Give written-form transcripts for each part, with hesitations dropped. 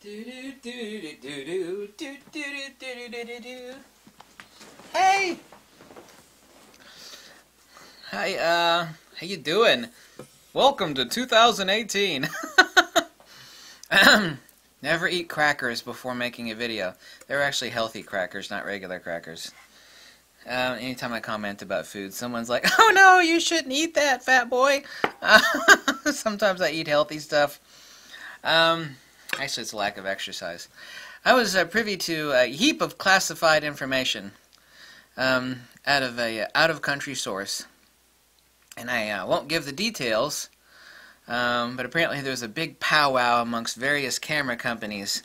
Hey! Hi, how you doing? Welcome to 2018. Never eat crackers before making a video. They're actually healthy crackers, not regular crackers. Anytime I comment about food, someone's like, "Oh no, you shouldn't eat that, fat boy." Sometimes I eat healthy stuff. Actually, it's a lack of exercise. I was privy to a heap of classified information out of a out-of-country source, and I won't give the details. But apparently, there was a big powwow amongst various camera companies,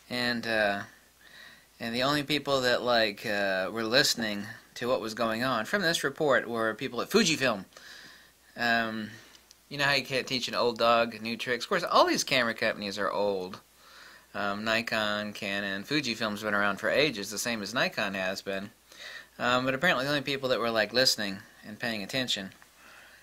and the only people that were listening to what was going on from this report were people at Fujifilm. You know how you can't teach an old dog new tricks? Of course, all these camera companies are old. Nikon, Canon, Fujifilm's been around for ages, the same as Nikon has been. But apparently the only people that were listening and paying attention,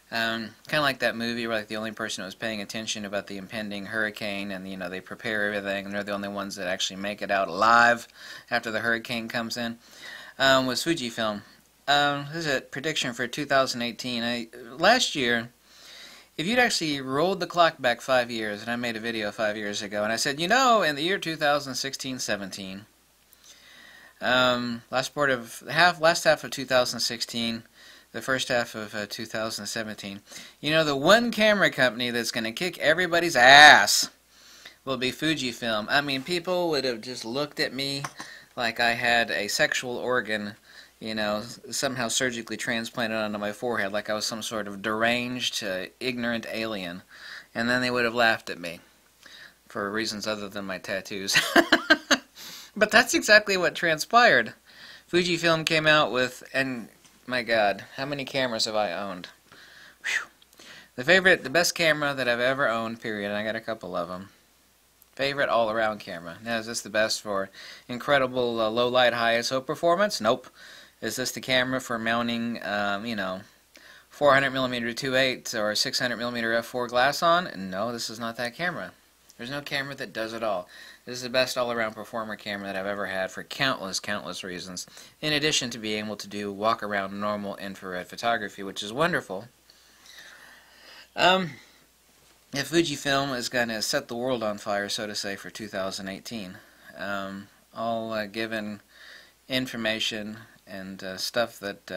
kind of like that movie where the only person that was paying attention about the impending hurricane, and they prepare everything, and they're the only ones that actually make it out alive after the hurricane comes in, was Fujifilm. This is a prediction for 2018. Last year, if you'd actually rolled the clock back 5 years, and I made a video 5 years ago, and I said, in the year 2016-17, last half of 2016, the first half of 2017, the one camera company that's going to kick everybody's ass will be Fujifilm. I mean, people would have just looked at me like I had a sexual organ, somehow surgically transplanted onto my forehead, like I was some sort of deranged, ignorant alien. And then they would have laughed at me for reasons other than my tattoos. But that's exactly what transpired. Fujifilm came out with, and my God, how many cameras have I owned? Whew. The best camera that I've ever owned, period, and I got a couple of them. Favorite all-around camera. Now, is this the best for incredible low-light, high ISO performance? Nope. Is this the camera for mounting, 400mm 2.8 or 600mm f4 glass on? No, this is not that camera. There's no camera that does it all. This is the best all-around performer camera that I've ever had for countless, countless reasons, in addition to being able to do walk-around normal infrared photography, which is wonderful. If Fujifilm is going to set the world on fire, so to say, for 2018, all given information and stuff that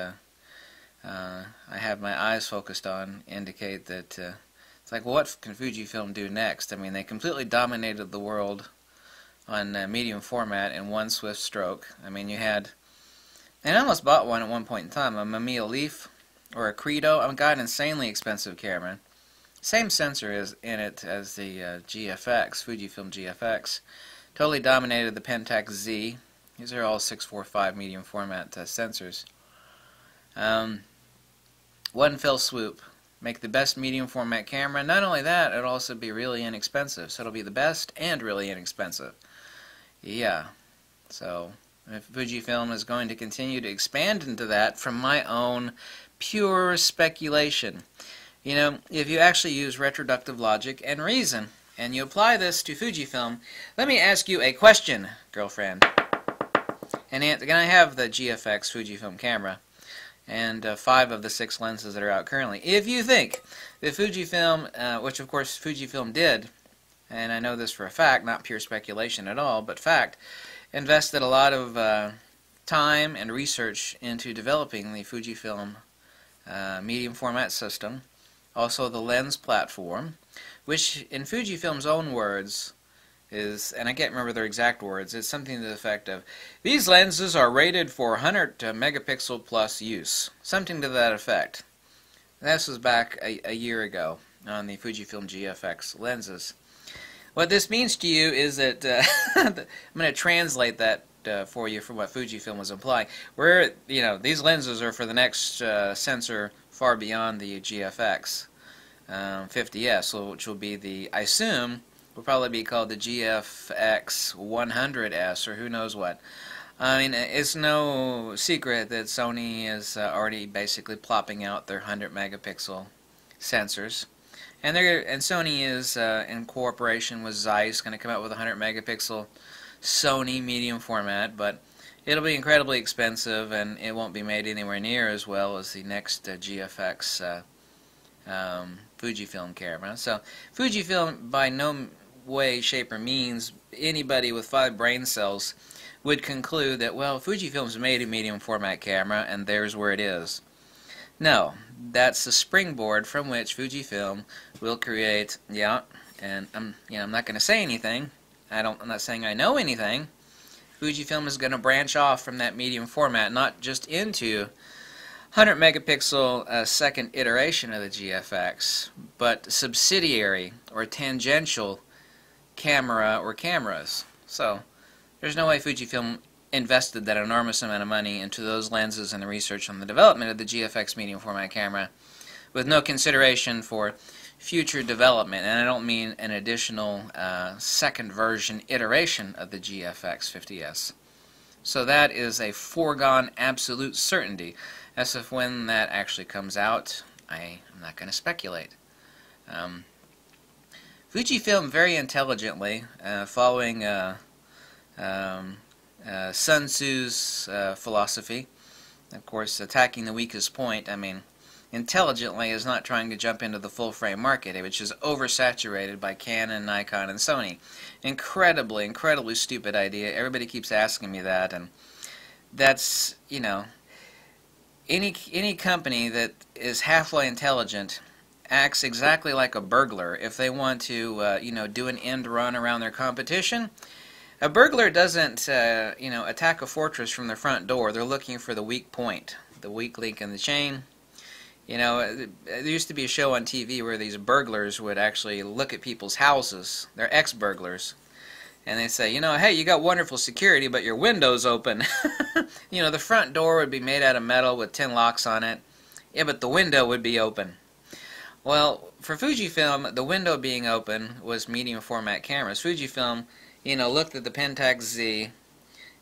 I have my eyes focused on indicate that it's like, well, what can Fujifilm do next? I mean, they completely dominated the world on medium format in one swift stroke. I mean, and I almost bought one at one point in time, a Mamiya Leaf or a Credo. I've got an insanely expensive camera. Same sensor in it as the GFX, Fujifilm GFX. Totally dominated the Pentax Z. These are all 645 medium format sensors. One fell swoop. Make the best medium format camera. Not only that, it'll also be really inexpensive. So it'll be the best and really inexpensive. Yeah. So if Fujifilm is going to continue to expand into that from my own pure speculation. If you actually use retroductive logic and reason, and you apply this to Fujifilm, let me ask you a question, girlfriend. And I have the GFX Fujifilm camera, and 5 of the 6 lenses that are out currently. If you think that Fujifilm, which of course Fujifilm did, and I know this for a fact, not pure speculation at all, but fact, invested a lot of time and research into developing the Fujifilm medium format system, also the lens platform, which in Fujifilm's own words is, and I can't remember their exact words, it's something to the effect of, these lenses are rated for 100 megapixel plus use. Something to that effect. And this was back a year ago on the Fujifilm GFX lenses. What this means to you is that, I'm going to translate that for you from what Fujifilm was implying. These lenses are for the next sensor far beyond the GFX 50S, which will be I assume, will probably be called the GFX 100S, or who knows what. I mean, it's no secret that Sony is already basically plopping out their 100 megapixel sensors. And Sony is in cooperation with Zeiss going to come out with a 100 megapixel Sony medium format, but it'll be incredibly expensive, and it won't be made anywhere near as well as the next GFX Fujifilm camera. So Fujifilm, by no way, shape, or means, anybody with 5 brain cells would conclude that, well, Fujifilm's made a medium format camera and there's where it is. No, that's the springboard from which Fujifilm will create, and I'm not going to say anything. I'm not saying I know anything. Fujifilm is going to branch off from that medium format, not just into 100 megapixel second iteration of the GFX, but subsidiary or tangential camera or cameras. So there's no way Fujifilm invested that enormous amount of money into those lenses and the research on the development of the GFX medium format camera with no consideration for future development. And I don't mean an additional second version iteration of the GFX 50S. So that is a foregone absolute certainty. As of when that actually comes out, I'm not going to speculate. Fujifilm very intelligently, following Sun Tzu's philosophy, of course, attacking the weakest point, intelligently is not trying to jump into the full-frame market, which is oversaturated by Canon, Nikon, and Sony. Incredibly stupid idea. Everybody keeps asking me that, and that's, any company that is halfway intelligent acts exactly like a burglar if they want to, do an end run around their competition. A burglar doesn't, attack a fortress from the front door. They're looking for the weak point, the weak link in the chain. There used to be a show on TV where these burglars would actually look at people's houses. They're ex-burglars. And they say, hey, you got wonderful security, but your window's open. The front door would be made out of metal with 10 locks on it. Yeah, but the window would be open. Well, for Fujifilm, the window being open was medium format cameras. Fujifilm, looked at the Pentax Z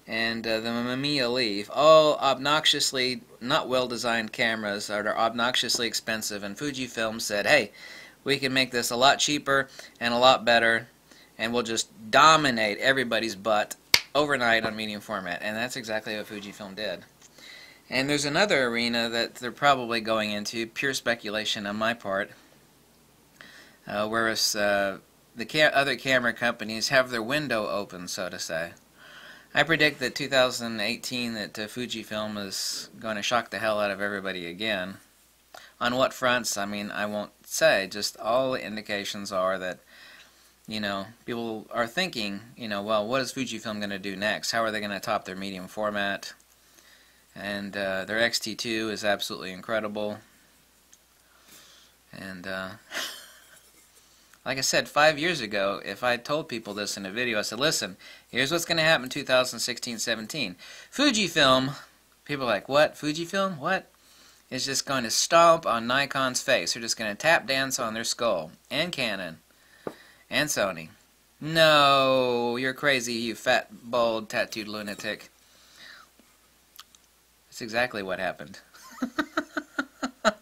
and the Mamiya Leaf, all obnoxiously not well-designed cameras that are obnoxiously expensive, and Fujifilm said, hey, we can make this a lot cheaper and a lot better, and we'll just dominate everybody's butt overnight on medium format. And that's exactly what Fujifilm did. And there's another arena that they're probably going into, pure speculation on my part, whereas the other camera companies have their window open, so to say. I predict that 2018 that Fujifilm is going to shock the hell out of everybody again. On what fronts, I won't say. Just all the indications are that, people are thinking, well, what is Fujifilm going to do next? How are they going to top their medium format? And their X-T2 is absolutely incredible. And like I said, 5 years ago, if I told people this in a video, I said, listen, here's what's going to happen in 2016-17. Fujifilm, people are like, what? Fujifilm? What? Is just going to stomp on Nikon's face. They're just going to tap dance on their skull. And Canon. And Sony. No, you're crazy, you fat, bald, tattooed lunatic. That's exactly what happened.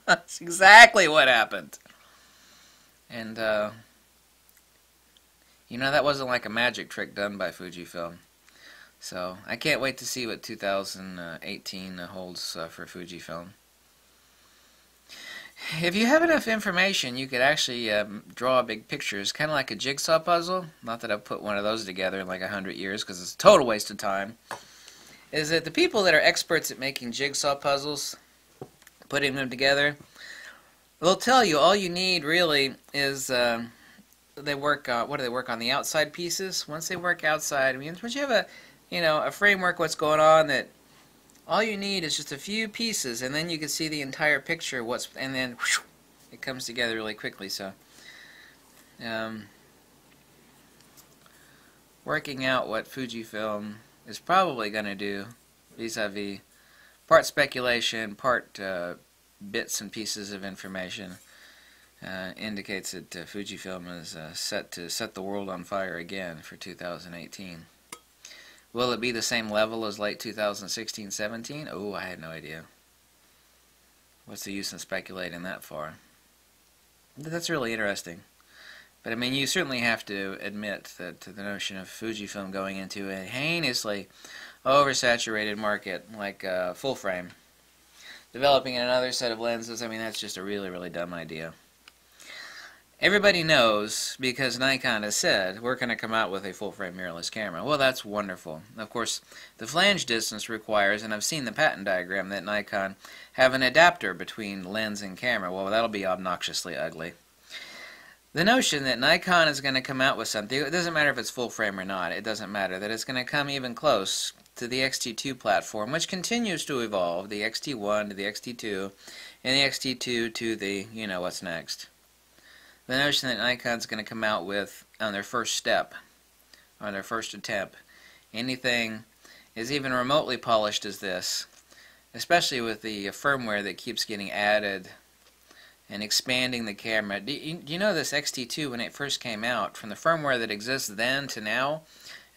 That's exactly what happened. And, that wasn't like a magic trick done by Fujifilm. So, I can't wait to see what 2018 holds for Fujifilm. If you have enough information, you could actually draw big pictures, kind of like a jigsaw puzzle. Not that I've put one of those together in like 100 years, because it's a total waste of time. Is that the people that are experts at making jigsaw puzzles, putting them together, they'll tell you all you need really is they work. What do they work on? The outside pieces. Once they work outside, once you have a framework, what's going on, that all you need is just a few pieces, and then you can see the entire picture. And then whoosh, it comes together really quickly. So, working out what Fujifilm is probably going to do, vis-a-vis part speculation, part bits and pieces of information, indicates that Fujifilm is set to set the world on fire again for 2018. Will it be the same level as late 2016-17? Oh, I had no idea. What's the use in speculating that far? That's really interesting. But I mean, you certainly have to admit that the notion of Fujifilm going into a heinously oversaturated market like full frame, developing another set of lenses, I mean, that's just a really, really dumb idea. Everybody knows, because Nikon has said, we're going to come out with a full-frame mirrorless camera. Well, that's wonderful. Of course, the flange distance requires, and I've seen the patent diagram, that Nikon have an adapter between lens and camera. Well, that'll be obnoxiously ugly. The notion that Nikon is going to come out with something, it doesn't matter if it's full-frame or not, it doesn't matter, that it's going to come even close to the XT2 platform, which continues to evolve, the XT1 to the XT2, and the XT2 to the, you know what's next. The notion that Nikon's going to come out with, on their first step, on their first attempt, anything as even remotely polished as this, especially with the firmware that keeps getting added and expanding the camera. Do you know this XT2, when it first came out, from the firmware that exists then to now,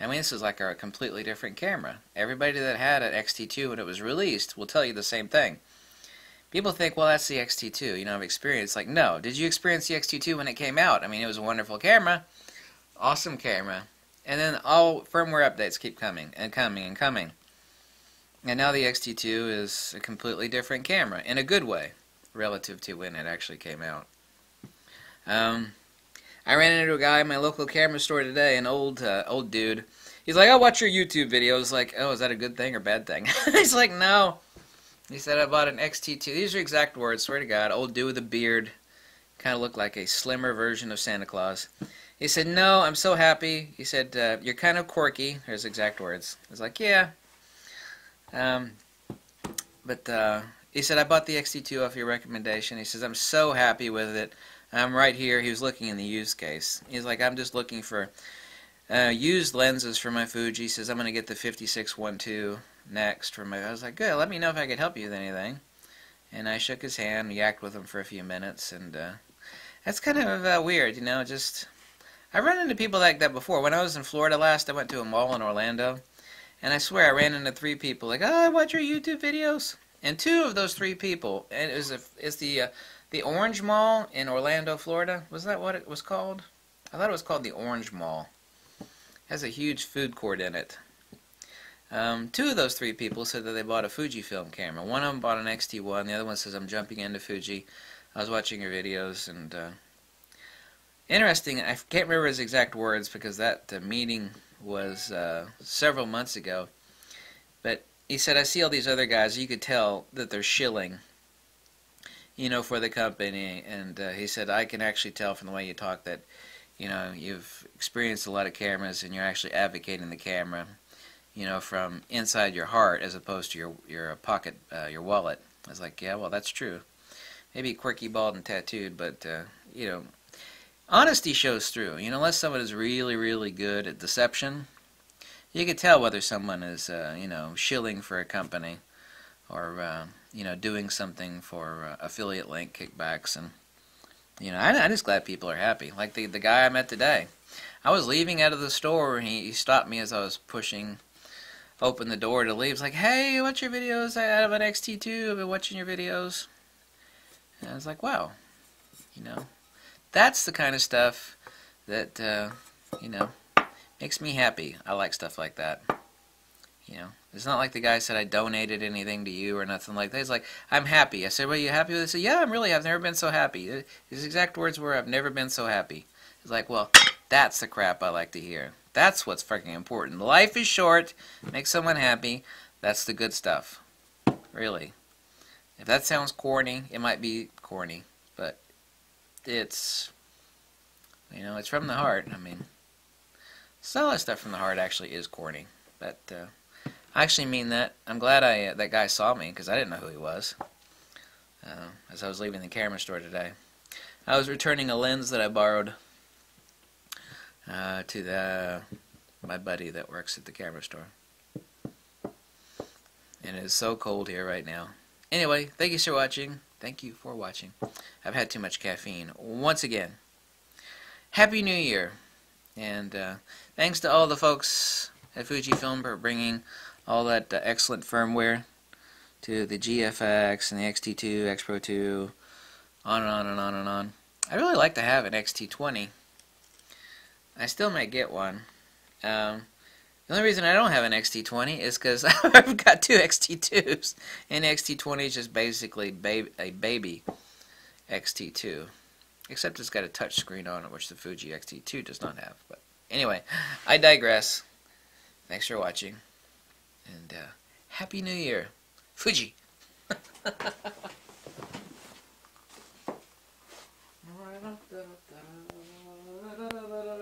I mean, this is like a completely different camera. Everybody that had an XT2 when it was released will tell you the same thing. People think, well, that's the XT2, you know, I've experienced. Like, no. Did you experience the XT2 when it came out? I mean, it was a wonderful camera. Awesome camera. And then all firmware updates keep coming and coming and coming. And now the XT2 is a completely different camera, in a good way, relative to when it actually came out. I ran into a guy in my local camera store today, an old dude. He's like, I'll watch your YouTube videos. Like, oh, is that a good thing or bad thing? He's like, no. He said, I bought an XT2. These are exact words, swear to God. Old dude with a beard. Kind of looked like a slimmer version of Santa Claus. He said, no, I'm so happy. He said, you're kind of quirky. There's exact words. I was like, yeah. He said, I bought the XT2 off your recommendation. He says, I'm so happy with it. I'm right here. He was looking in the used case. He's like, I'm just looking for used lenses for my Fuji. He says, I'm going to get the 5612 next for my. I was like, good, let me know if I could help you with anything. And I shook his hand, yacked with him for a few minutes, and that's kind of weird, you know, just. I've run into people like that before. When I was in Florida last, I went to a mall in Orlando, and I swear I ran into 3 people, like, oh, I watch your YouTube videos. And 2 of those 3 people, and it's the Orange Mall in Orlando, Florida. Was that what it was called? I thought it was called the Orange Mall. It has a huge food court in it. 2 of those 3 people said that they bought a Fujifilm camera. One of them bought an XT1. The other one says, I'm jumping into Fuji. I was watching your videos, and interesting. I can't remember his exact words because that meeting was several months ago. But he said, I see all these other guys. You could tell that they're shilling, you know, for the company. And he said, I can actually tell from the way you talk that, you know, you've experienced a lot of cameras and you're actually advocating the camera, you know, from inside your heart as opposed to your pocket, your wallet. I was like, yeah, well, that's true. Maybe quirky, bald, and tattooed, but, you know, honesty shows through. You know, unless someone is really, really good at deception, you can tell whether someone is, you know, shilling for a company or, you know, doing something for affiliate link kickbacks. And, you know, I'm just glad people are happy. Like the guy I met today. I was leaving out of the store, and he stopped me as I was open the door to leave. It's like, hey, what's your videos? I have an XT2. I've been watching your videos. And I was like, wow, you know, that's the kind of stuff that, you know, makes me happy. I like stuff like that. You know, it's not like the guy said I donated anything to you or nothing like that. He's like, I'm happy. I said, well, you happy with it? He said, yeah, I'm really happy. I've never been so happy. His exact words were, I've never been so happy. He's like, well, that's the crap I like to hear. That's what's freaking important. Life is short. Make someone happy. That's the good stuff. Really. If that sounds corny, it might be corny. But it's, you know, it's from the heart. I mean, some of that stuff from the heart actually is corny. But I actually mean that. I'm glad that guy saw me because I didn't know who he was. As I was leaving the camera store today. I was returning a lens that I borrowed to my buddy that works at the camera store. And it is so cold here right now. Anyway, thank you for watching. Thank you for watching. I've had too much caffeine. Once again, Happy New Year. And thanks to all the folks at Fujifilm for bringing all that excellent firmware to the GFX and the XT2, X Pro 2, on and on and on and on. I really like to have an XT20. I still may get one. The only reason I don't have an XT20 is because I've got two XT2s, and the XT20 is just basically a baby XT2. Except it's got a touch screen on it, which the Fuji XT2 does not have. But anyway, I digress. Thanks for watching, and Happy New Year, Fuji. Right up there.